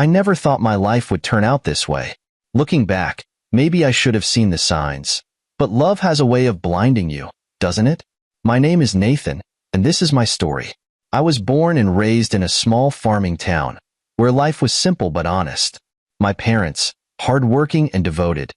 I never thought my life would turn out this way. Looking back, maybe I should have seen the signs. But love has a way of blinding you, doesn't it? My name is Nathan, and this is my story. I was born and raised in a small farming town, where life was simple but honest. My parents, hardworking and devoted,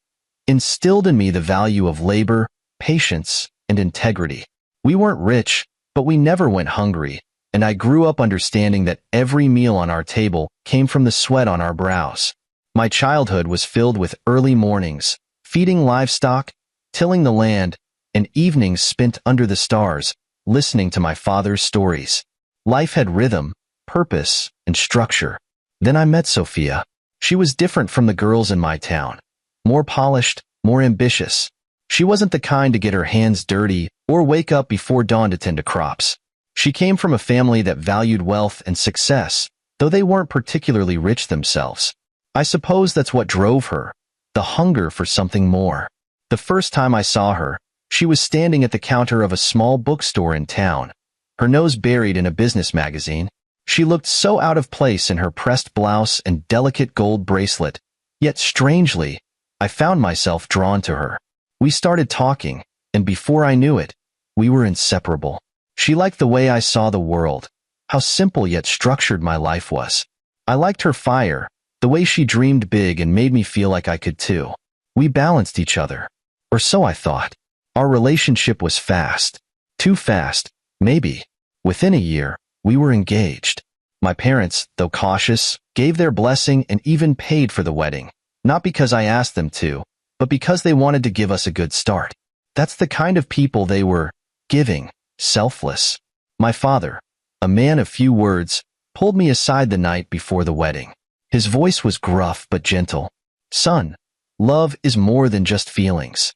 instilled in me the value of labor, patience, and integrity. We weren't rich, but we never went hungry, and I grew up understanding that every meal on our table came from the sweat on our brows. My childhood was filled with early mornings, feeding livestock, tilling the land, and evenings spent under the stars, listening to my father's stories. Life had rhythm, purpose, and structure. Then I met Sophia. She was different from the girls in my town. More polished, more ambitious. She wasn't the kind to get her hands dirty or wake up before dawn to tend to crops. She came from a family that valued wealth and success, though they weren't particularly rich themselves. I suppose that's what drove her, the hunger for something more. The first time I saw her, she was standing at the counter of a small bookstore in town, her nose buried in a business magazine. She looked so out of place in her pressed blouse and delicate gold bracelet, yet strangely, I found myself drawn to her. We started talking, and before I knew it, we were inseparable. She liked the way I saw the world, how simple yet structured my life was. I liked her fire, the way she dreamed big and made me feel like I could too. We balanced each other. Or so I thought. Our relationship was fast. Too fast, maybe. Within a year, we were engaged. My parents, though cautious, gave their blessing and even paid for the wedding. Not because I asked them to, but because they wanted to give us a good start. That's the kind of people they were, giving, selfless. My father, a man of few words, pulled me aside the night before the wedding. His voice was gruff but gentle. "Son, love is more than just feelings.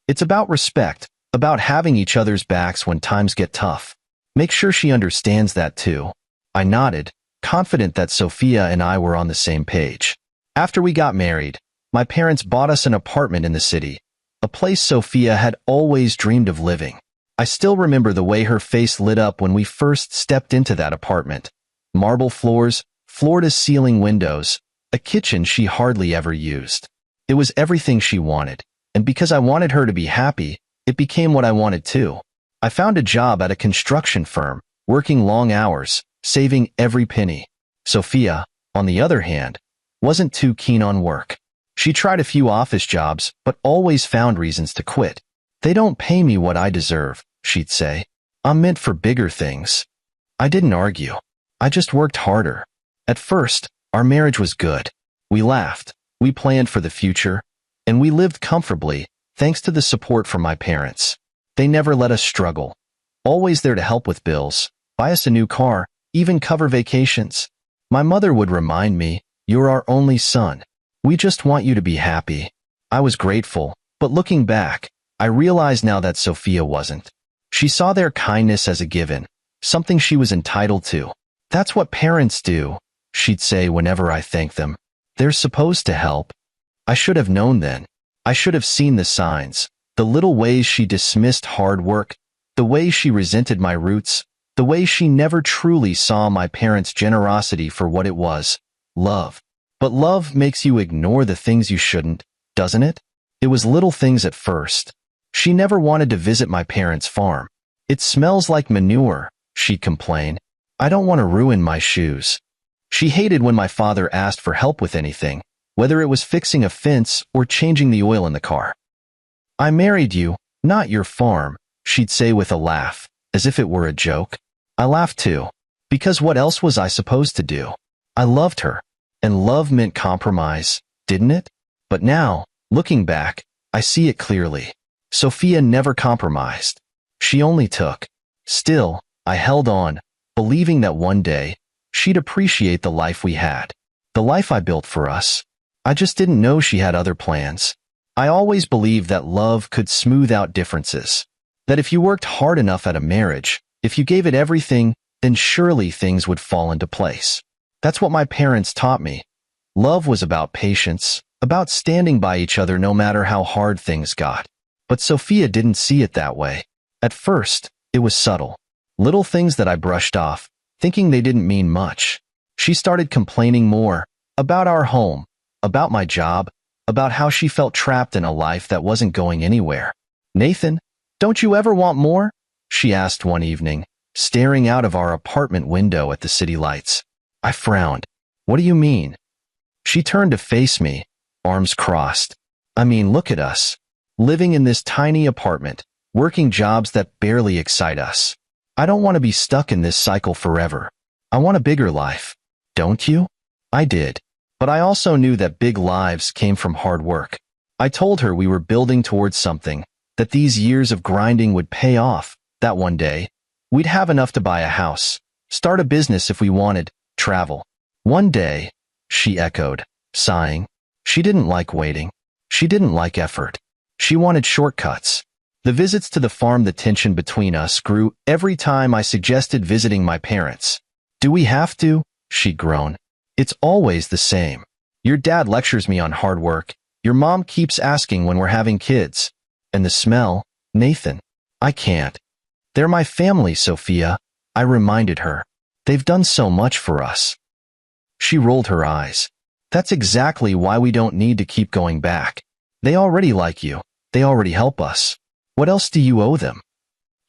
It's about respect, about having each other's backs when times get tough. Make sure she understands that too." I nodded, confident that Sophia and I were on the same page. After we got married, my parents bought us an apartment in the city, a place Sophia had always dreamed of living. I still remember the way her face lit up when we first stepped into that apartment. Marble floors, floor-to-ceiling windows, a kitchen she hardly ever used. It was everything she wanted, and because I wanted her to be happy, it became what I wanted too. I found a job at a construction firm, working long hours, saving every penny. Sophia, on the other hand, wasn't too keen on work. She tried a few office jobs, but always found reasons to quit. "They don't pay me what I deserve," she'd say. "I'm meant for bigger things." I didn't argue. I just worked harder. At first, our marriage was good. We laughed, we planned for the future, and we lived comfortably, thanks to the support from my parents. They never let us struggle. Always there to help with bills, buy us a new car, even cover vacations. My mother would remind me, "You're our only son. We just want you to be happy." I was grateful, but looking back, I realize now that Sophia wasn't. She saw their kindness as a given, something she was entitled to. "That's what parents do," she'd say whenever I thanked them. "They're supposed to help." I should have known then. I should have seen the signs, the little ways she dismissed hard work, the way she resented my roots, the way she never truly saw my parents' generosity for what it was, love. But love makes you ignore the things you shouldn't, doesn't it? It was little things at first. She never wanted to visit my parents' farm. "It smells like manure," she'd complain. "I don't want to ruin my shoes." She hated when my father asked for help with anything, whether it was fixing a fence or changing the oil in the car. "I married you, not your farm," she'd say with a laugh, as if it were a joke. I laughed too, because what else was I supposed to do? I loved her, and love meant compromise, didn't it? But now, looking back, I see it clearly. Sophia never compromised. She only took. Still, I held on, believing that one day, she'd appreciate the life we had, the life I built for us. I just didn't know she had other plans. I always believed that love could smooth out differences, that if you worked hard enough at a marriage, if you gave it everything, then surely things would fall into place. That's what my parents taught me. Love was about patience, about standing by each other no matter how hard things got. But Sophia didn't see it that way. At first, it was subtle. Little things that I brushed off, thinking they didn't mean much. She started complaining more, About our home, about my job, about how she felt trapped in a life that wasn't going anywhere. Nathan, don't you ever want more? She asked one evening, staring out of our apartment window at the city lights. I frowned. What do you mean? She turned to face me, arms crossed. I mean, look at us. Living in this tiny apartment, working jobs that barely excite us. I don't want to be stuck in this cycle forever. I want a bigger life. Don't you? I did. But I also knew that big lives came from hard work. I told her we were building towards something, that these years of grinding would pay off, that one day, we'd have enough to buy a house, start a business if we wanted, travel. One day, she echoed, sighing. She didn't like waiting. She didn't like effort. She wanted shortcuts. The visits to the farm, the tension between us grew every time I suggested visiting my parents. Do we have to? She'd groan. It's always the same. Your dad lectures me on hard work. Your mom keeps asking when we're having kids. And the smell, Nathan. I can't. They're my family, Sophia, I reminded her. They've done so much for us. She rolled her eyes. That's exactly why we don't need to keep going back. They already like you. They already help us. What else do you owe them?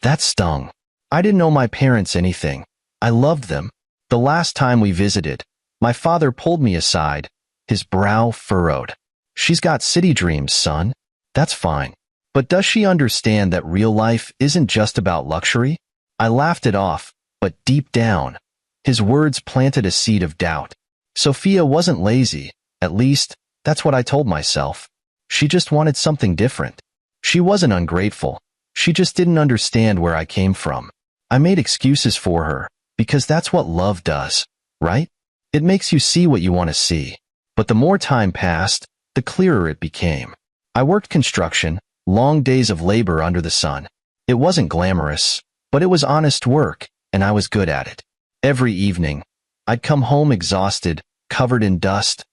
That stung. I didn't owe my parents anything. I loved them. The last time we visited, my father pulled me aside, his brow furrowed. She's got city dreams, son. That's fine. But does she understand that real life isn't just about luxury? I laughed it off, but deep down, his words planted a seed of doubt. Sophia wasn't lazy, at least, that's what I told myself. She just wanted something different. She wasn't ungrateful. She just didn't understand where I came from. I made excuses for her, because that's what love does, right? It makes you see what you want to see. But the more time passed, the clearer it became. I worked construction, long days of labor under the sun. It wasn't glamorous, but it was honest work, and I was good at it. Every evening, I'd come home exhausted, covered in dust,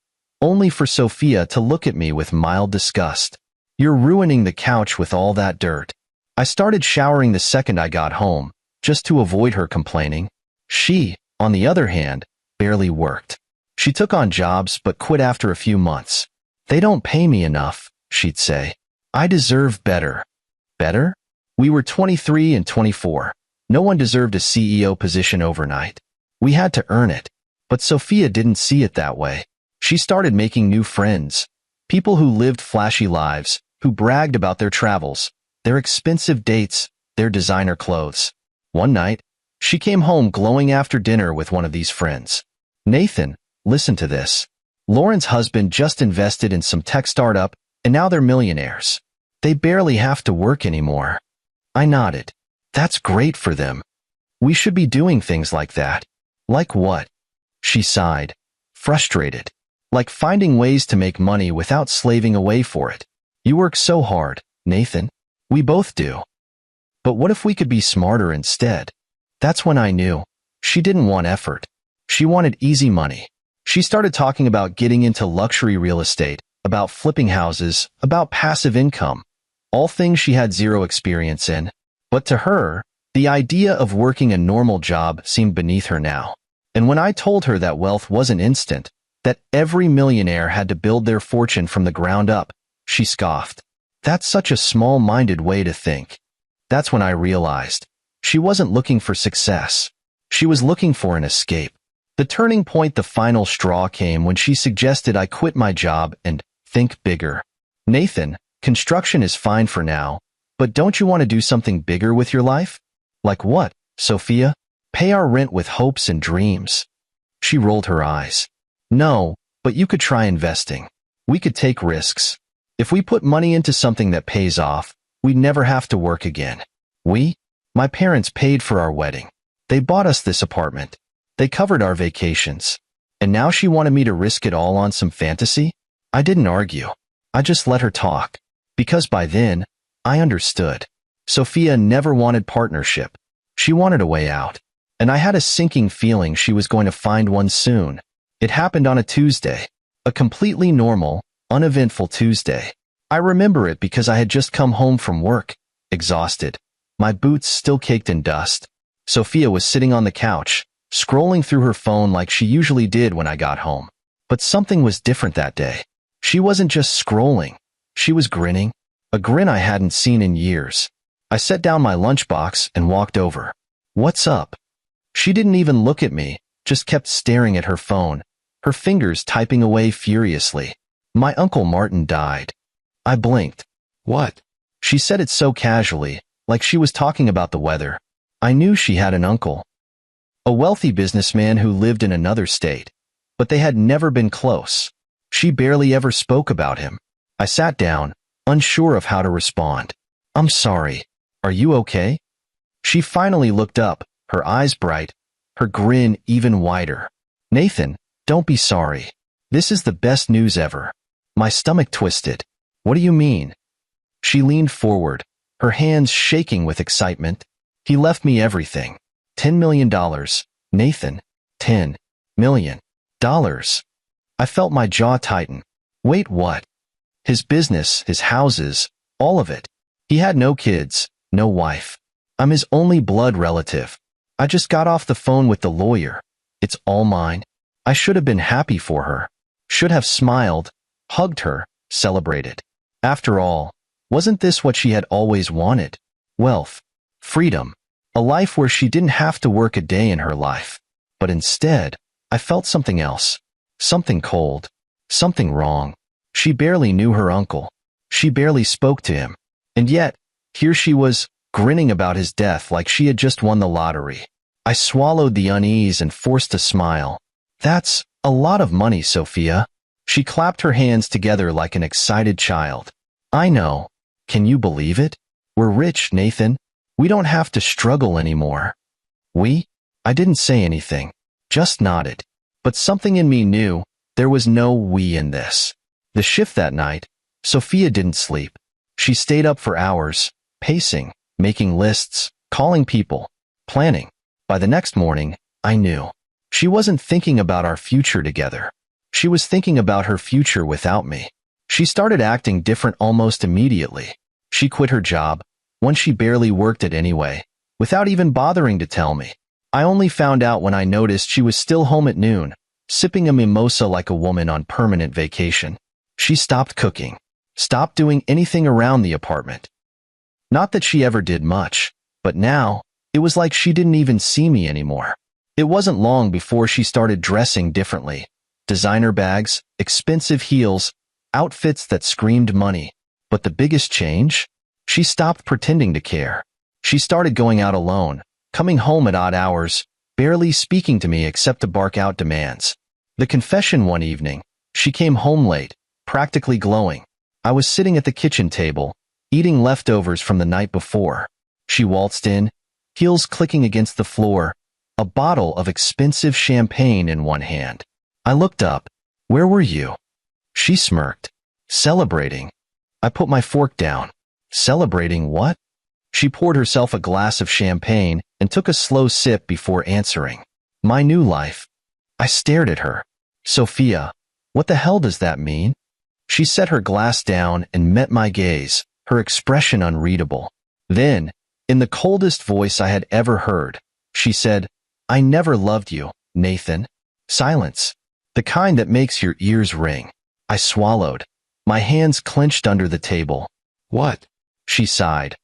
only for Sophia to look at me with mild disgust. You're ruining the couch with all that dirt. I started showering the second I got home, just to avoid her complaining. She, on the other hand, barely worked. She took on jobs but quit after a few months. They don't pay me enough, she'd say. I deserve better. Better? We were 23 and 24. No one deserved a CEO position overnight. We had to earn it. But Sophia didn't see it that way. She started making new friends. People who lived flashy lives, who bragged about their travels, their expensive dates, their designer clothes. One night, she came home glowing after dinner with one of these friends. Nathan, listen to this. Lauren's husband just invested in some tech startup, and now they're millionaires. They barely have to work anymore. I nodded. That's great for them. We should be doing things like that. Like what? She sighed, frustrated. Like finding ways to make money without slaving away for it. You work so hard, Nathan. We both do. But what if we could be smarter instead? That's when I knew. She didn't want effort. She wanted easy money. She started talking about getting into luxury real estate, about flipping houses, about passive income, all things she had zero experience in. But to her, the idea of working a normal job seemed beneath her now. And when I told her that wealth wasn't instant, that every millionaire had to build their fortune from the ground up, she scoffed. That's such a small-minded way to think. That's when I realized. She wasn't looking for success. She was looking for an escape. The turning point, the final straw, came when she suggested I quit my job and think bigger. Nathan, construction is fine for now, but don't you want to do something bigger with your life? Like what, Sophia? Pay our rent with hopes and dreams. She rolled her eyes. No, but you could try investing. We could take risks. If we put money into something that pays off, we'd never have to work again. My parents paid for our wedding. They bought us this apartment. They covered our vacations. And now she wanted me to risk it all on some fantasy? I didn't argue. I just let her talk. Because by then, I understood. Sophia never wanted partnership. She wanted a way out. And I had a sinking feeling she was going to find one soon. It happened on a Tuesday. A completely normal, uneventful Tuesday. I remember it because I had just come home from work, exhausted. My boots still caked in dust. Sophia was sitting on the couch, scrolling through her phone like she usually did when I got home. But something was different that day. She wasn't just scrolling. She was grinning, a grin I hadn't seen in years. I set down my lunchbox and walked over. "What's up?" She didn't even look at me, just kept staring at her phone, her fingers typing away furiously. "My Uncle Martin died." I blinked. "What?" She said it so casually, like she was talking about the weather. I knew she had an uncle, a wealthy businessman who lived in another state, but they had never been close. She barely ever spoke about him. I sat down, unsure of how to respond. "I'm sorry. Are you okay?" She finally looked up, her eyes bright, her grin even wider. "Nathan, don't be sorry. This is the best news ever." My stomach twisted. "What do you mean?" She leaned forward, her hands shaking with excitement. "He left me everything. $10 million. Nathan, $10 million. I felt my jaw tighten. Wait, what? His business, his houses, all of it. He had no kids, no wife. I'm his only blood relative. I just got off the phone with the lawyer. It's all mine. I should have been happy for her. Should have smiled, hugged her, celebrated. After all, wasn't this what she had always wanted? Wealth, freedom, a life where she didn't have to work a day in her life. But instead, I felt something else. Something cold. Something wrong. She barely knew her uncle. She barely spoke to him. And yet, here she was, grinning about his death like she had just won the lottery. I swallowed the unease and forced a smile. "That's a lot of money, Sophia." She clapped her hands together like an excited child. "I know. Can you believe it? We're rich, Nathan. We don't have to struggle anymore." "We?" I didn't say anything, just nodded. But something in me knew there was no we in this. The shift that night, Sophia didn't sleep. She stayed up for hours, pacing, making lists, calling people, planning. By the next morning, I knew. She wasn't thinking about our future together. She was thinking about her future without me. She started acting different almost immediately. She quit her job, one she barely worked at anyway, without even bothering to tell me. I only found out when I noticed she was still home at noon, sipping a mimosa like a woman on permanent vacation. She stopped cooking, stopped doing anything around the apartment. Not that she ever did much, but now, it was like she didn't even see me anymore. It wasn't long before she started dressing differently. Designer bags, expensive heels, outfits that screamed money. But the biggest change? She stopped pretending to care. She started going out alone, coming home at odd hours, barely speaking to me except to bark out demands. The confession one evening, she came home late, practically glowing. I was sitting at the kitchen table, eating leftovers from the night before. She waltzed in, heels clicking against the floor, a bottle of expensive champagne in one hand. I looked up. "Where were you?" She smirked. "Celebrating." I put my fork down. "Celebrating what?" She poured herself a glass of champagne and took a slow sip before answering. "My new life." I stared at her. "Sophia, what the hell does that mean?" She set her glass down and met my gaze, her expression unreadable. Then, in the coldest voice I had ever heard, she said, "I never loved you, Nathan." Silence. The kind that makes your ears ring. I swallowed. My hands clenched under the table. "What?" She sighed,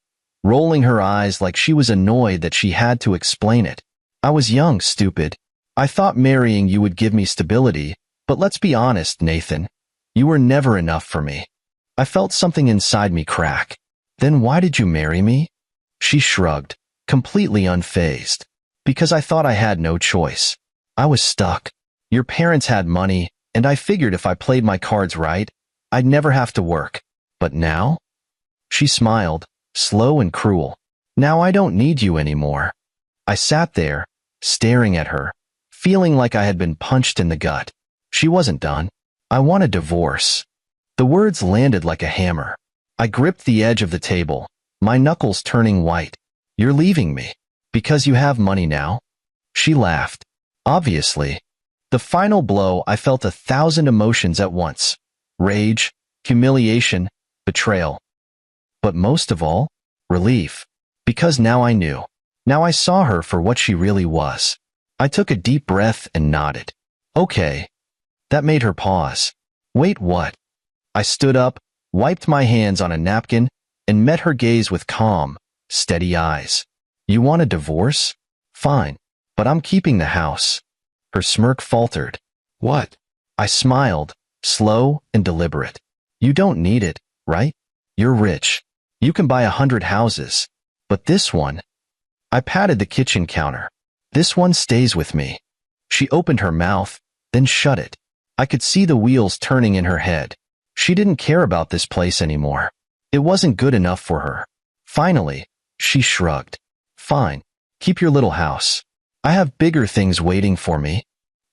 rolling her eyes like she was annoyed that she had to explain it. "I was young, stupid. I thought marrying you would give me stability, but let's be honest, Nathan. You were never enough for me." I felt something inside me crack. "Then why did you marry me?" She shrugged, completely unfazed. "Because I thought I had no choice. I was stuck. Your parents had money, and I figured if I played my cards right, I'd never have to work. But now?" She smiled, slow and cruel. "Now I don't need you anymore." I sat there, staring at her, feeling like I had been punched in the gut. She wasn't done. "I want a divorce." The words landed like a hammer. I gripped the edge of the table, my knuckles turning white. "You're leaving me? Because you have money now?" She laughed. "Obviously." The final blow, I felt 1,000 emotions at once. Rage, humiliation, betrayal. But most of all, relief. Because now I knew. Now I saw her for what she really was. I took a deep breath and nodded. "Okay. That made her pause. Wait, what? I stood up, wiped my hands on a napkin, and met her gaze with calm, steady eyes. You want a divorce? Fine, but I'm keeping the house. Her smirk faltered. What? I smiled, slow and deliberate. You don't need it, right? You're rich. You can buy 100 houses. But this one… I patted the kitchen counter. This one stays with me. She opened her mouth, then shut it. I could see the wheels turning in her head. She didn't care about this place anymore. It wasn't good enough for her. Finally, she shrugged. Fine, keep your little house. I have bigger things waiting for me.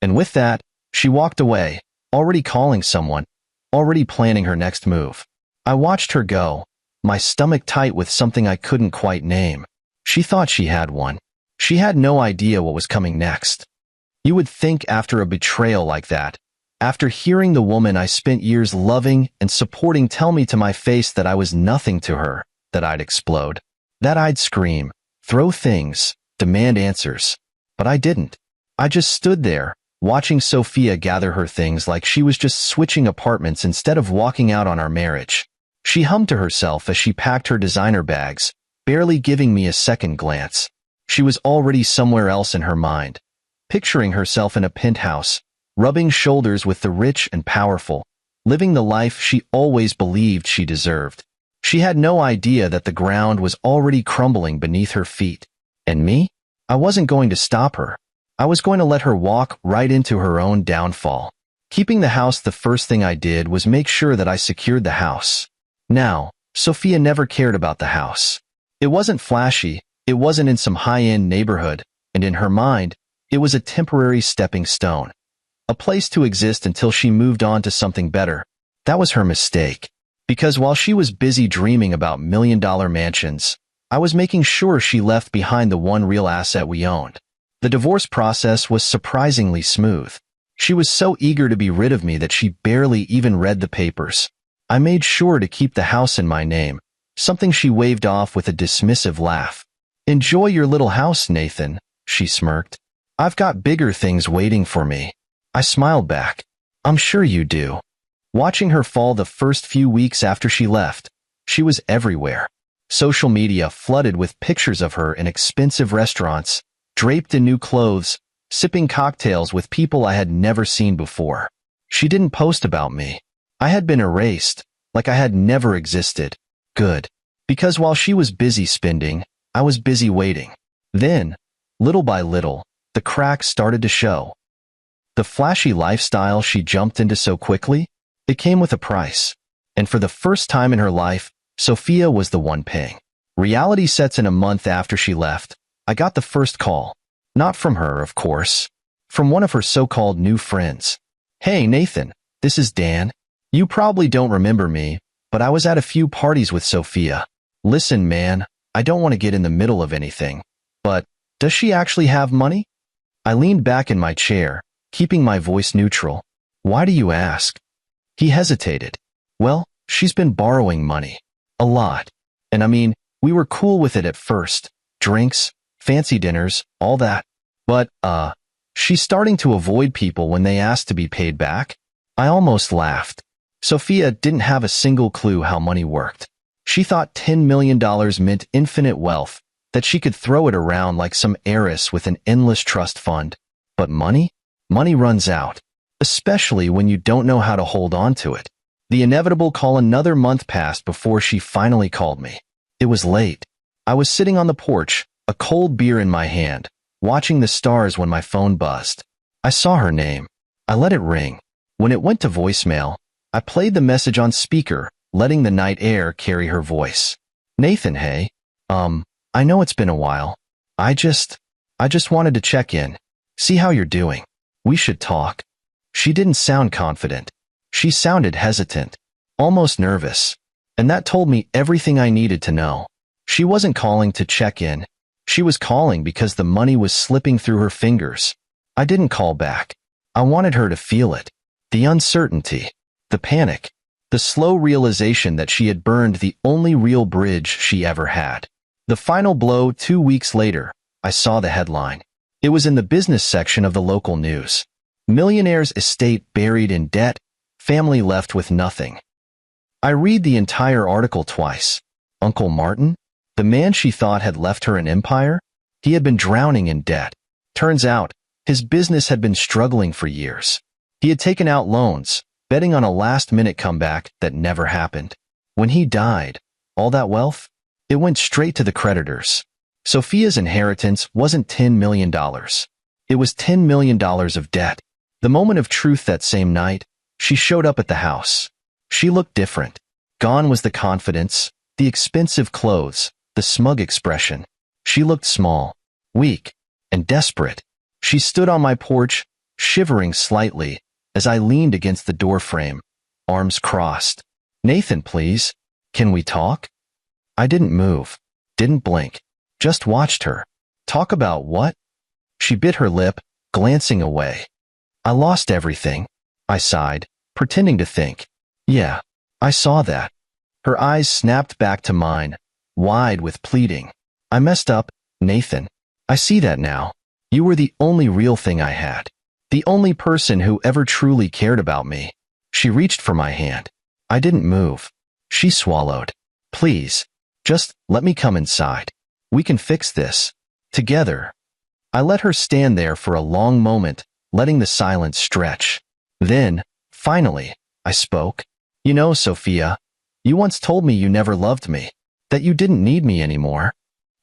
And with that, she walked away, already calling someone, already planning her next move. I watched her go, my stomach tight with something I couldn't quite name. She thought she had one. She had no idea what was coming next. You would think after a betrayal like that, after hearing the woman I spent years loving and supporting tell me to my face that I was nothing to her, that I'd explode. That I'd scream, throw things, demand answers. But I didn't. I just stood there, watching Sophia gather her things like she was just switching apartments instead of walking out on our marriage. She hummed to herself as she packed her designer bags, barely giving me a second glance. She was already somewhere else in her mind, picturing herself in a penthouse, rubbing shoulders with the rich and powerful, living the life she always believed she deserved. She had no idea that the ground was already crumbling beneath her feet. And me? I wasn't going to stop her. I was going to let her walk right into her own downfall. Keeping the house, the first thing I did was make sure that I secured the house. Now, Sophia never cared about the house. It wasn't flashy, it wasn't in some high-end neighborhood, and in her mind, it was a temporary stepping stone. A place to exist until she moved on to something better. That was her mistake. Because while she was busy dreaming about million-dollar mansions, I was making sure she left behind the one real asset we owned. The divorce process was surprisingly smooth. She was so eager to be rid of me that she barely even read the papers. I made sure to keep the house in my name, something she waved off with a dismissive laugh. Enjoy your little house, Nathan, she smirked. I've got bigger things waiting for me. I smiled back. I'm sure you do. Watching her fall the first few weeks after she left, she was everywhere. Social media flooded with pictures of her in expensive restaurants, draped in new clothes, sipping cocktails with people I had never seen before. She didn't post about me. I had been erased, like I had never existed. Good. Because while she was busy spending, I was busy waiting. Then, little by little, the cracks started to show. The flashy lifestyle she jumped into so quickly, it came with a price. And for the first time in her life, Sophia was the one paying. Reality sets in a month after she left. I got the first call. Not from her, of course. From one of her so-called new friends. Hey, Nathan, this is Dan. You probably don't remember me, but I was at a few parties with Sophia. Listen, man, I don't want to get in the middle of anything. But, does she actually have money? I leaned back in my chair, keeping my voice neutral. Why do you ask? He hesitated. Well, she's been borrowing money. A lot. And I mean, we were cool with it at first. Drinks, fancy dinners, all that. But, she's starting to avoid people when they ask to be paid back. I almost laughed. Sophia didn't have a single clue how money worked. She thought $10 million meant infinite wealth, that she could throw it around like some heiress with an endless trust fund. But money? Money runs out. Especially when you don't know how to hold on to it. The inevitable call. Another month passed before she finally called me. It was late. I was sitting on the porch, a cold beer in my hand, watching the stars when my phone buzzed. I saw her name. I let it ring. When it went to voicemail, I played the message on speaker, letting the night air carry her voice. Nathan, hey. I know it's been a while. I just wanted to check in. See how you're doing. We should talk. She didn't sound confident. She sounded hesitant, almost nervous. And that told me everything I needed to know. She wasn't calling to check in. She was calling because the money was slipping through her fingers. I didn't call back. I wanted her to feel it. The uncertainty. The panic. The slow realization that she had burned the only real bridge she ever had. The final blow. 2 weeks later, I saw the headline. It was in the business section of the local news. Millionaire's estate buried in debt, family left with nothing. I read the entire article twice. Uncle Martin? The man she thought had left her an empire? He had been drowning in debt. Turns out, his business had been struggling for years. He had taken out loans, betting on a last-minute comeback that never happened. When he died, all that wealth? It went straight to the creditors. Sophia's inheritance wasn't $10 million. It was $10 million of debt. The moment of truth that same night, she showed up at the house. She looked different. Gone was the confidence, the expensive clothes, the smug expression. She looked small, weak, and desperate. She stood on my porch, shivering slightly, as I leaned against the doorframe, arms crossed. "Nathan, please. Can we talk?" I didn't move, didn't blink, just watched her. "Talk about what?" She bit her lip, glancing away. "I lost everything," I sighed, pretending to think. "Yeah, I saw that." Her eyes snapped back to mine, wide with pleading. "I messed up, Nathan. I see that now. You were the only real thing I had. The only person who ever truly cared about me." She reached for my hand. I didn't move. She swallowed. "Please, just let me come inside. We can fix this. Together." I let her stand there for a long moment, letting the silence stretch. Then, finally, I spoke. "You know, Sophia, you once told me you never loved me, that you didn't need me anymore."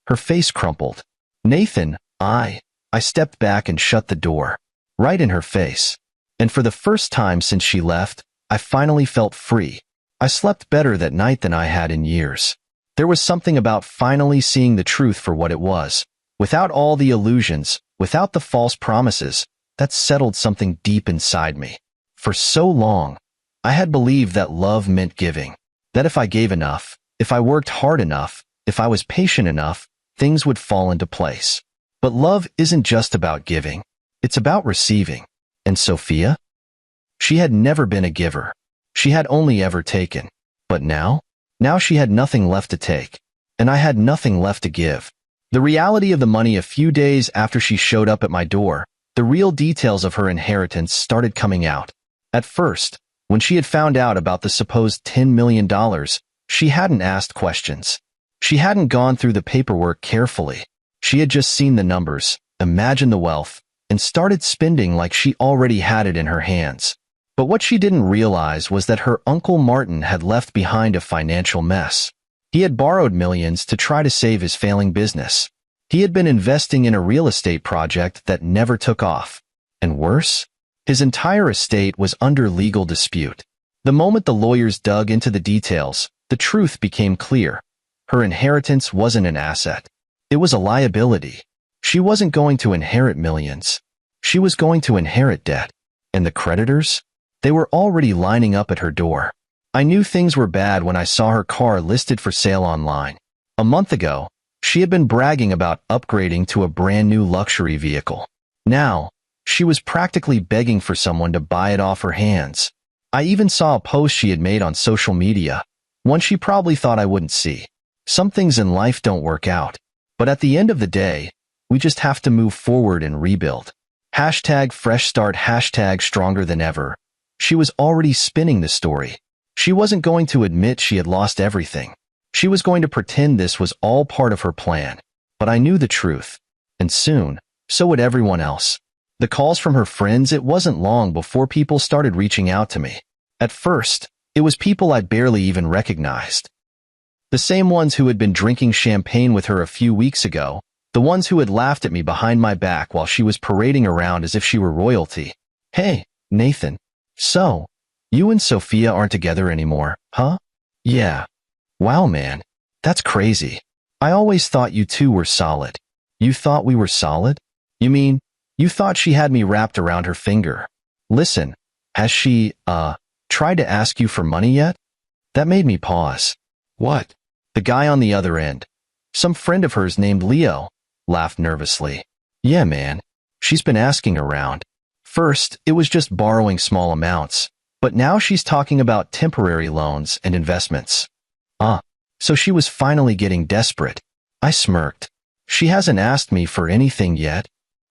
Her face crumpled. "Nathan, I stepped back and shut the door, right in her face. And for the first time since she left, I finally felt free. I slept better that night than I had in years. There was something about finally seeing the truth for what it was, without all the illusions, without the false promises, that settled something deep inside me. For so long, I had believed that love meant giving, that if I gave enough, if I worked hard enough, if I was patient enough, things would fall into place. But love isn't just about giving. It's about receiving. And Sophia? She had never been a giver. She had only ever taken. But now she had nothing left to take. And I had nothing left to give. The reality of the money a few days after she showed up at my door, the real details of her inheritance started coming out. At first, when she had found out about the supposed $10 million, she hadn't asked questions. She hadn't gone through the paperwork carefully. She had just seen the numbers, imagined the wealth, and started spending like she already had it in her hands. But what she didn't realize was that her Uncle Martin had left behind a financial mess. He had borrowed millions to try to save his failing business. He had been investing in a real estate project that never took off. And worse, his entire estate was under legal dispute. The moment the lawyers dug into the details, the truth became clear. Her inheritance wasn't an asset. It was a liability. She wasn't going to inherit millions. She was going to inherit debt. And the creditors? They were already lining up at her door. I knew things were bad when I saw her car listed for sale online. A month ago, she had been bragging about upgrading to a brand new luxury vehicle. Now, she was practically begging for someone to buy it off her hands. I even saw a post she had made on social media, one she probably thought I wouldn't see. Some things in life don't work out. But at the end of the day, we just have to move forward and rebuild. Hashtag fresh start, hashtag stronger than ever. She was already spinning the story. She wasn't going to admit she had lost everything. She was going to pretend this was all part of her plan. But I knew the truth. And soon, so would everyone else. The calls from her friends, it wasn't long before people started reaching out to me. At first, it was people I barely even recognized. The same ones who had been drinking champagne with her a few weeks ago, the ones who had laughed at me behind my back while she was parading around as if she were royalty. "Hey, Nathan. So, you and Sophia aren't together anymore, huh?" "Yeah." "Wow, man. That's crazy. I always thought you two were solid." "You thought we were solid? You mean, you thought she had me wrapped around her finger?" "Listen, has she, tried to ask you for money yet?" That made me pause. "What?" The guy on the other end, some friend of hers named Leo, laughed nervously. "Yeah, man. She's been asking around. First, it was just borrowing small amounts, but now she's talking about temporary loans and investments." So she was finally getting desperate. I smirked. "She hasn't asked me for anything yet?"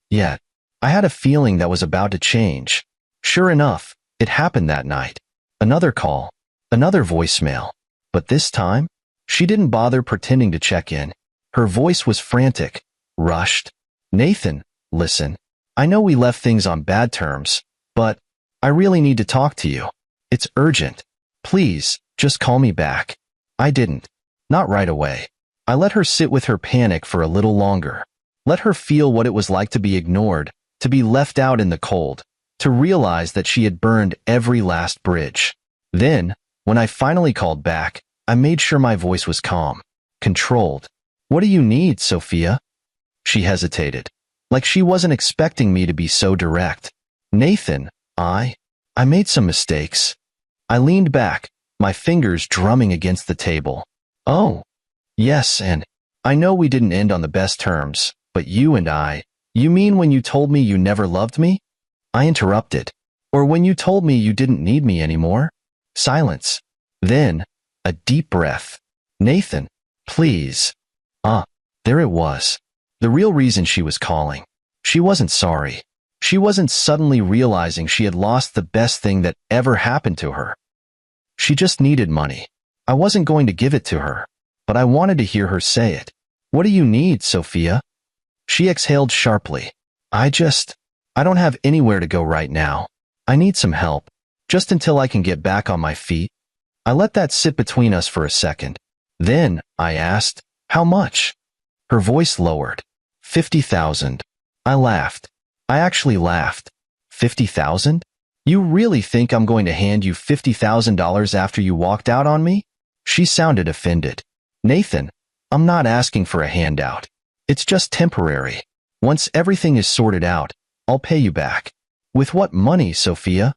"Yet." I had a feeling that was about to change. Sure enough, it happened that night. Another call. Another voicemail. But this time, she didn't bother pretending to check in. Her voice was frantic, rushed. Nathan, listen. I know we left things on bad terms, but I really need to talk to you. It's urgent. Please, just call me back. I didn't. Not right away. I let her sit with her panic for a little longer. Let her feel what it was like to be ignored, to be left out in the cold, to realize that she had burned every last bridge. Then, when I finally called back, I made sure my voice was calm, controlled. What do you need, Sophia? She hesitated, like she wasn't expecting me to be so direct. Nathan, I made some mistakes. I leaned back, my fingers drumming against the table. Oh, yes, and I know we didn't end on the best terms, but you mean when you told me you never loved me? I interrupted. Or when you told me you didn't need me anymore? Silence. Then, a deep breath. Nathan, please. There it was. The real reason she was calling. She wasn't sorry. She wasn't suddenly realizing she had lost the best thing that ever happened to her. She just needed money. I wasn't going to give it to her, but I wanted to hear her say it. What do you need, Sophia? She exhaled sharply. I don't have anywhere to go right now. I need some help, just until I can get back on my feet. I let that sit between us for a second. Then, I asked, how much? Her voice lowered. 50,000. I laughed. I actually laughed. 50,000? You really think I'm going to hand you $50,000 after you walked out on me? She sounded offended. Nathan, I'm not asking for a handout. It's just temporary. Once everything is sorted out, I'll pay you back. With what money, Sophia?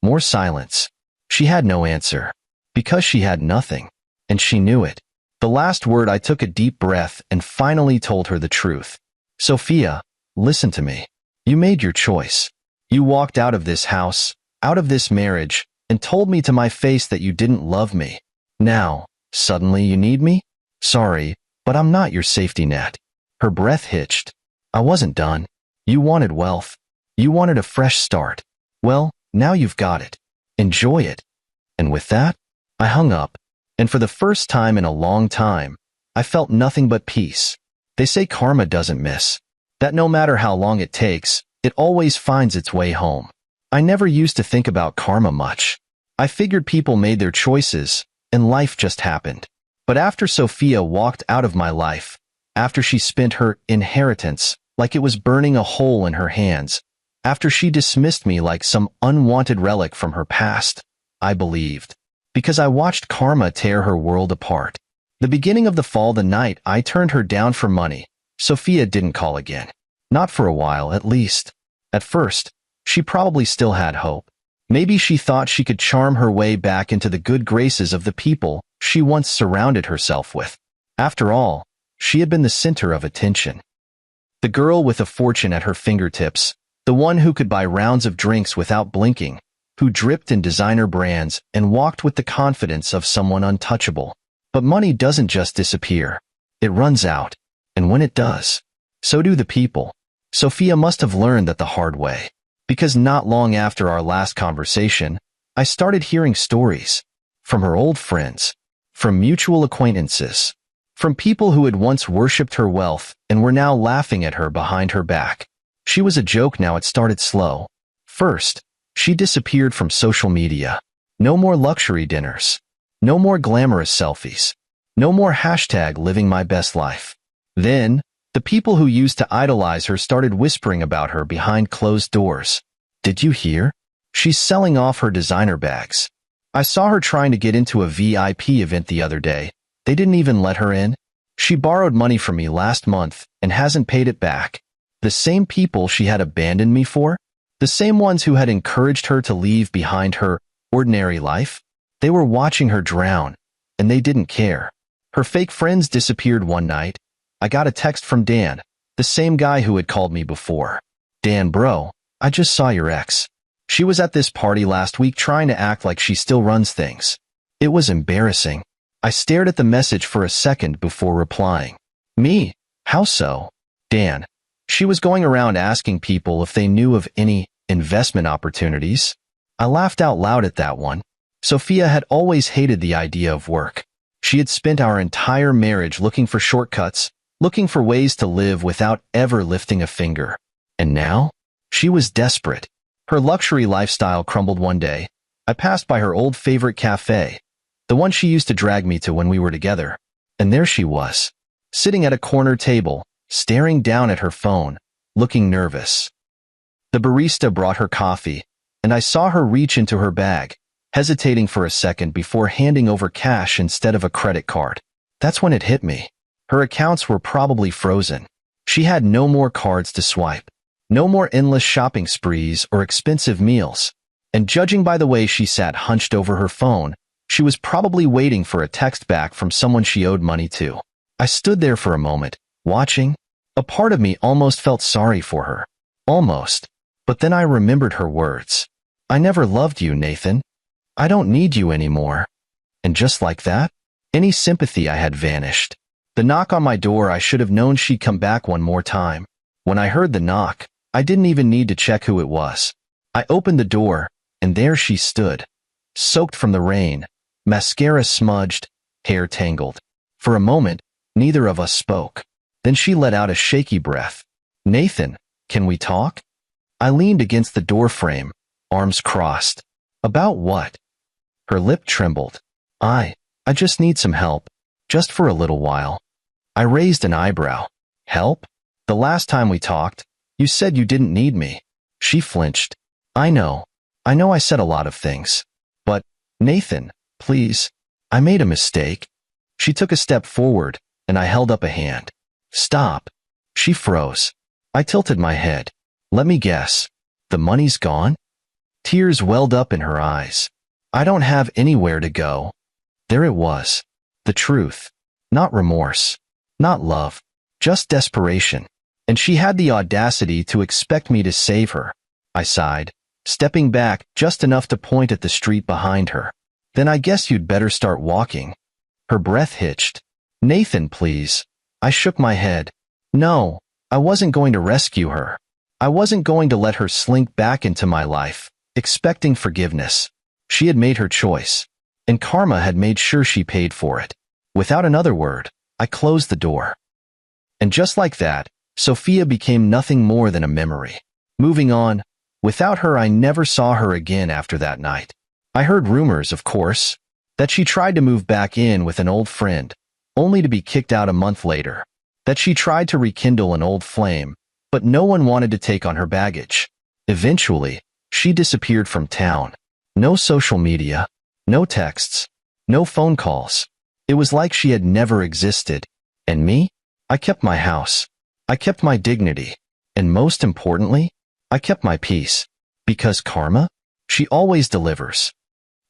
More silence. She had no answer. Because she had nothing. And she knew it. The last word, I took a deep breath and finally told her the truth. Sophia, listen to me. You made your choice. You walked out of this house, out of this marriage, and told me to my face that you didn't love me. Now, suddenly you need me? Sorry, but I'm not your safety net. Her breath hitched. I wasn't done. You wanted wealth. You wanted a fresh start. Well, now you've got it. Enjoy it. And with that, I hung up. And for the first time in a long time, I felt nothing but peace. They say karma doesn't miss. That no matter how long it takes, it always finds its way home. I never used to think about karma much. I figured people made their choices, and life just happened. But after Sophia walked out of my life, after she spent her inheritance like it was burning a hole in her hands, after she dismissed me like some unwanted relic from her past, I believed. Because I watched karma tear her world apart. The beginning of the fall, the night I turned her down for money, Sophia didn't call again. Not for a while, at least. At first, she probably still had hope. Maybe she thought she could charm her way back into the good graces of the people she once surrounded herself with. After all, she had been the center of attention. The girl with a fortune at her fingertips, the one who could buy rounds of drinks without blinking, who dripped in designer brands and walked with the confidence of someone untouchable. But money doesn't just disappear. It runs out. And when it does, so do the people. Sophia must have learned that the hard way. Because not long after our last conversation, I started hearing stories. From her old friends. From mutual acquaintances. From people who had once worshipped her wealth and were now laughing at her behind her back. She was a joke now. It started slow. First, she disappeared from social media. No more luxury dinners. No more glamorous selfies. No more hashtag living my best life. Then, the people who used to idolize her started whispering about her behind closed doors. Did you hear? She's selling off her designer bags. I saw her trying to get into a VIP event the other day. They didn't even let her in. She borrowed money from me last month and hasn't paid it back. The same people she had abandoned me for? The same ones who had encouraged her to leave behind her ordinary life? They were watching her drown, and they didn't care. Her fake friends disappeared one night. I got a text from Dan, the same guy who had called me before. Dan, bro, I just saw your ex. She was at this party last week trying to act like she still runs things. It was embarrassing. I stared at the message for a second before replying. Me? How so? Dan, She was going around asking people if they knew of any investment opportunities. I laughed out loud at that one. Sophia had always hated the idea of work. She had spent our entire marriage looking for shortcuts, looking for ways to live without ever lifting a finger. And now? She was desperate. Her luxury lifestyle crumbled one day. I passed by her old favorite cafe, the one she used to drag me to when we were together. And there she was, sitting at a corner table, staring down at her phone, looking nervous. The barista brought her coffee, and I saw her reach into her bag, hesitating for a second before handing over cash instead of a credit card. That's when it hit me. Her accounts were probably frozen. She had no more cards to swipe, no more endless shopping sprees or expensive meals. And judging by the way she sat hunched over her phone, she was probably waiting for a text back from someone she owed money to. I stood there for a moment, watching. A part of me almost felt sorry for her. Almost. But then I remembered her words. I never loved you, Nathan. I don't need you anymore. And just like that, any sympathy I had vanished. The knock on my door, I should have known she'd come back one more time. When I heard the knock, I didn't even need to check who it was. I opened the door, and there she stood, soaked from the rain, mascara smudged, hair tangled. For a moment, neither of us spoke. Then she let out a shaky breath. Nathan, can we talk? I leaned against the door frame, arms crossed. About what? Her lip trembled. I just need some help, just for a little while. I raised an eyebrow. Help? The last time we talked, you said you didn't need me. She flinched. I know I said a lot of things. But, Nathan, please, I made a mistake. She took a step forward, and I held up a hand. Stop. She froze. I tilted my head. Let me guess. The money's gone? Tears welled up in her eyes. I don't have anywhere to go. There it was. The truth. Not remorse. Not love. Just desperation. And she had the audacity to expect me to save her. I sighed, stepping back just enough to point at the street behind her. Then I guess you'd better start walking. Her breath hitched. Nathan, please. I shook my head. No, I wasn't going to rescue her. I wasn't going to let her slink back into my life, expecting forgiveness. She had made her choice, and karma had made sure she paid for it. Without another word, I closed the door. And just like that, Sophia became nothing more than a memory. Moving on, without her I never saw her again after that night. I heard rumors, of course, that she tried to move back in with an old friend, only to be kicked out a month later. That she tried to rekindle an old flame, but no one wanted to take on her baggage. Eventually, she disappeared from town. No social media, no texts, no phone calls. It was like she had never existed. And me? I kept my house. I kept my dignity. And most importantly, I kept my peace. Because karma? She always delivers.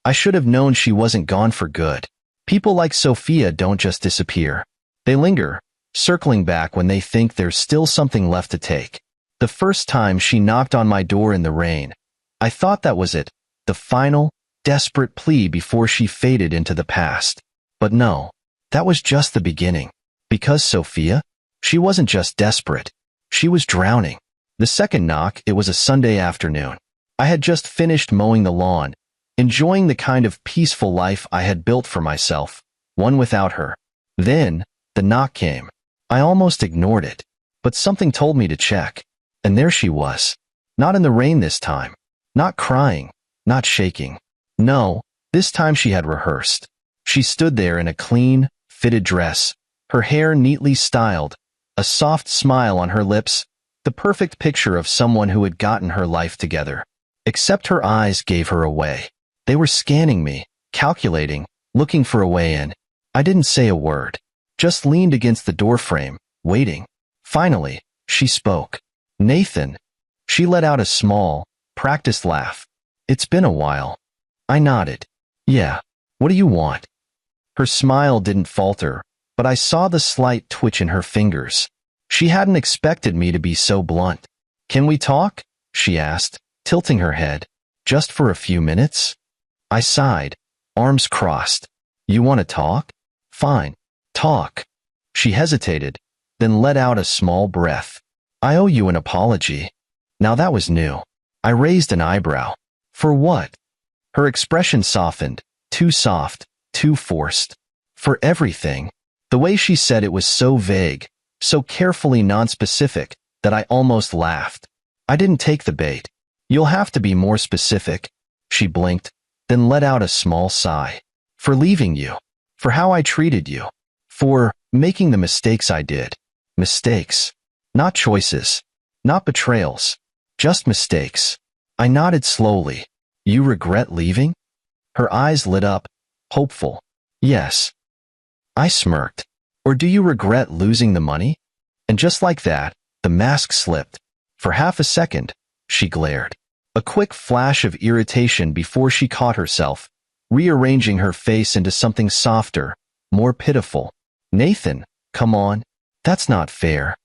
I should have known she wasn't gone for good. People like Sophia don't just disappear. They linger, circling back when they think there's still something left to take. The first time she knocked on my door in the rain, I thought that was it, the final, desperate plea before she faded into the past. But no, that was just the beginning. Because Sophia? She wasn't just desperate. She was drowning. The second knock, it was a Sunday afternoon. I had just finished mowing the lawn, enjoying the kind of peaceful life I had built for myself, one without her. Then, the knock came. I almost ignored it, but something told me to check. And there she was. Not in the rain this time. Not crying. Not shaking. No, this time she had rehearsed. She stood there in a clean, fitted dress, her hair neatly styled, a soft smile on her lips, the perfect picture of someone who had gotten her life together. Except her eyes gave her away. They were scanning me, calculating, looking for a way in. I didn't say a word, just leaned against the doorframe, waiting. Finally, she spoke. Nathan. She let out a small, practiced laugh. It's been a while. I nodded. Yeah, what do you want? Her smile didn't falter, but I saw the slight twitch in her fingers. She hadn't expected me to be so blunt. Can we talk? She asked, tilting her head. Just for a few minutes? I sighed, arms crossed. You want to talk? Fine, talk. She hesitated, then let out a small breath. I owe you an apology. Now that was new. I raised an eyebrow. For what? Her expression softened, too soft, too forced. For everything. The way she said it was so vague, so carefully nonspecific, that I almost laughed. I didn't take the bait. You'll have to be more specific. She blinked, then let out a small sigh. For leaving you. For how I treated you. For making the mistakes I did. Mistakes. Not choices. Not betrayals. Just mistakes. I nodded slowly. You regret leaving? Her eyes lit up, hopeful. Yes. I smirked. Or do you regret losing the money? And just like that, the mask slipped. For half a second, she glared. A quick flash of irritation before she caught herself, rearranging her face into something softer, more pitiful. Nathan, come on. That's not fair.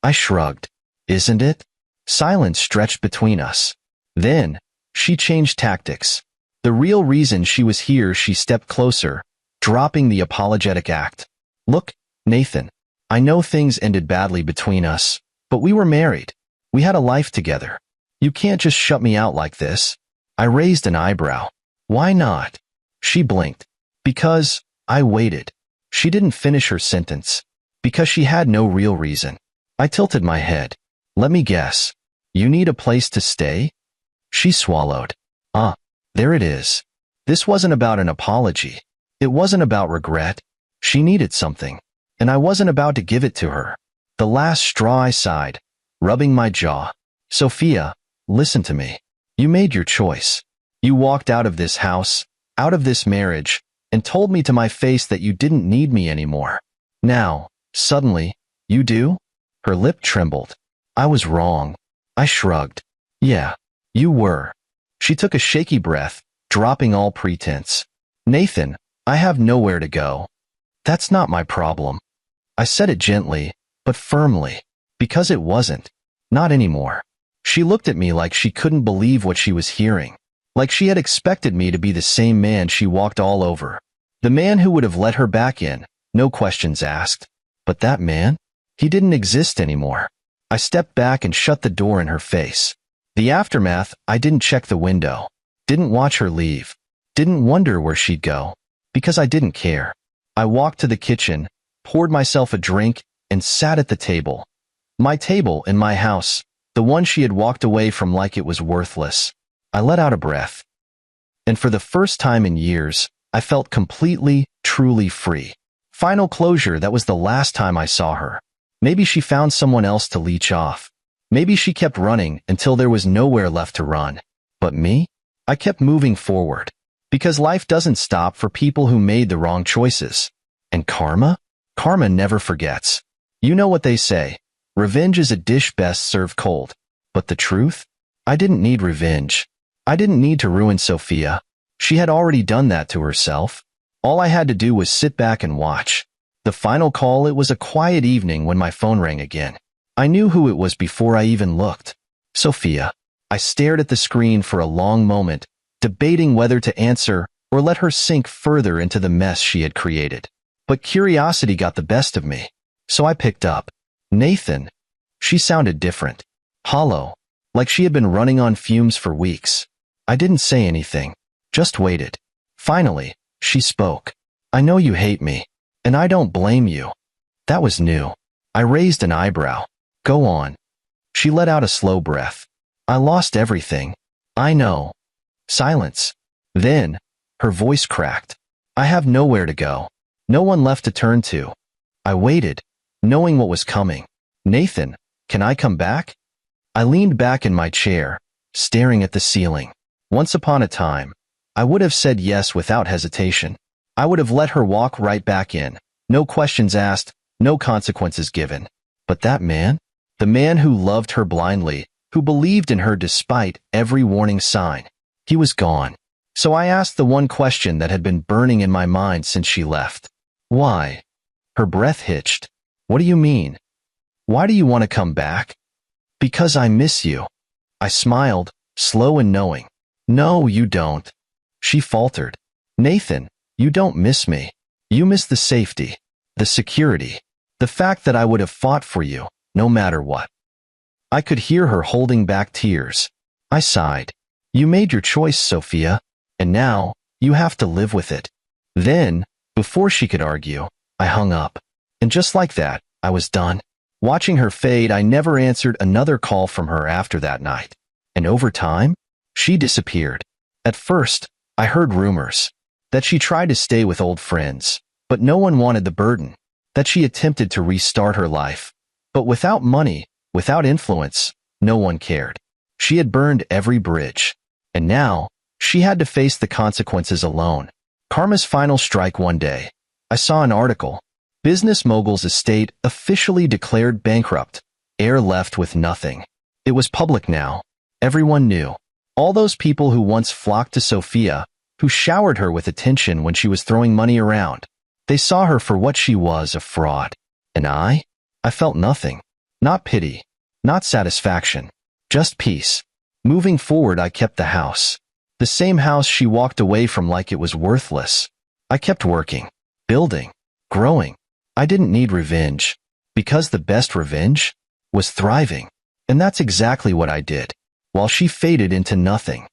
I shrugged. Isn't it? Silence stretched between us. Then, she changed tactics. The real reason she was here, she stepped closer, dropping the apologetic act. Look, Nathan, I know things ended badly between us, but we were married. We had a life together. You can't just shut me out like this. I raised an eyebrow. Why not? She blinked. Because I waited. She didn't finish her sentence. Because she had no real reason. I tilted my head. Let me guess. You need a place to stay? She swallowed. There it is. This wasn't about an apology. It wasn't about regret. She needed something, and I wasn't about to give it to her. The last straw, I sighed, rubbing my jaw. Sophia, listen to me. You made your choice. You walked out of this house, out of this marriage, and told me to my face that you didn't need me anymore. Now, suddenly, you do? Her lip trembled. I was wrong. I shrugged. Yeah, you were. She took a shaky breath, dropping all pretense. Nathan, I have nowhere to go. That's not my problem. I said it gently, but firmly. Because it wasn't. Not anymore. She looked at me like she couldn't believe what she was hearing. Like she had expected me to be the same man she walked all over. The man who would have let her back in, no questions asked. But that man? He didn't exist anymore. I stepped back and shut the door in her face. The aftermath, I didn't check the window. Didn't watch her leave. Didn't wonder where she'd go. Because I didn't care. I walked to the kitchen, poured myself a drink, and sat at the table. My table in my house, the one she had walked away from like it was worthless. I let out a breath. And for the first time in years, I felt completely, truly free. Final closure. That was the last time I saw her. Maybe she found someone else to leech off. Maybe she kept running until there was nowhere left to run. But me? I kept moving forward. Because life doesn't stop for people who made the wrong choices. And karma? Karma never forgets. You know what they say. Revenge is a dish best served cold. But the truth? I didn't need revenge. I didn't need to ruin Sophia. She had already done that to herself. All I had to do was sit back and watch. The final call. It was a quiet evening when my phone rang again. I knew who it was before I even looked. Sophia. I stared at the screen for a long moment, debating whether to answer or let her sink further into the mess she had created. But curiosity got the best of me. So I picked up. Nathan. She sounded different. Hollow. Like she had been running on fumes for weeks. I didn't say anything. Just waited. Finally, she spoke. I know you hate me. And I don't blame you. That was new. I raised an eyebrow. Go on. She let out a slow breath. I lost everything. I know. Silence. Then, her voice cracked. I have nowhere to go. No one left to turn to. I waited, knowing what was coming. Nathan, can I come back? I leaned back in my chair, staring at the ceiling. Once upon a time, I would have said yes without hesitation. I would have let her walk right back in. No questions asked, no consequences given. But that man? The man who loved her blindly, who believed in her despite every warning sign. He was gone. So I asked the one question that had been burning in my mind since she left. Why? Her breath hitched. What do you mean? Why do you want to come back? Because I miss you. I smiled, slow and knowing. No, you don't. She faltered. Nathan, you don't miss me. You miss the safety, the security, the fact that I would have fought for you, no matter what. I could hear her holding back tears. I sighed. You made your choice, Sophia, and now you have to live with it. Then, before she could argue, I hung up. And just like that, I was done. Watching her fade, I never answered another call from her after that night. And over time, she disappeared. At first, I heard rumors that she tried to stay with old friends, but no one wanted the burden, that she attempted to restart her life. But without money, without influence, no one cared. She had burned every bridge, and now she had to face the consequences alone. Karma's final strike one day. I saw an article. Business mogul's estate officially declared bankrupt. Heir left with nothing. It was public now. Everyone knew. All those people who once flocked to Sophia, who showered her with attention when she was throwing money around. They saw her for what she was, a fraud. And I felt nothing. Not pity. Not satisfaction. Just peace. Moving forward, I kept the house. The same house she walked away from like it was worthless. I kept working, building, growing. I didn't need revenge, because the best revenge was thriving. And that's exactly what I did, while she faded into nothing.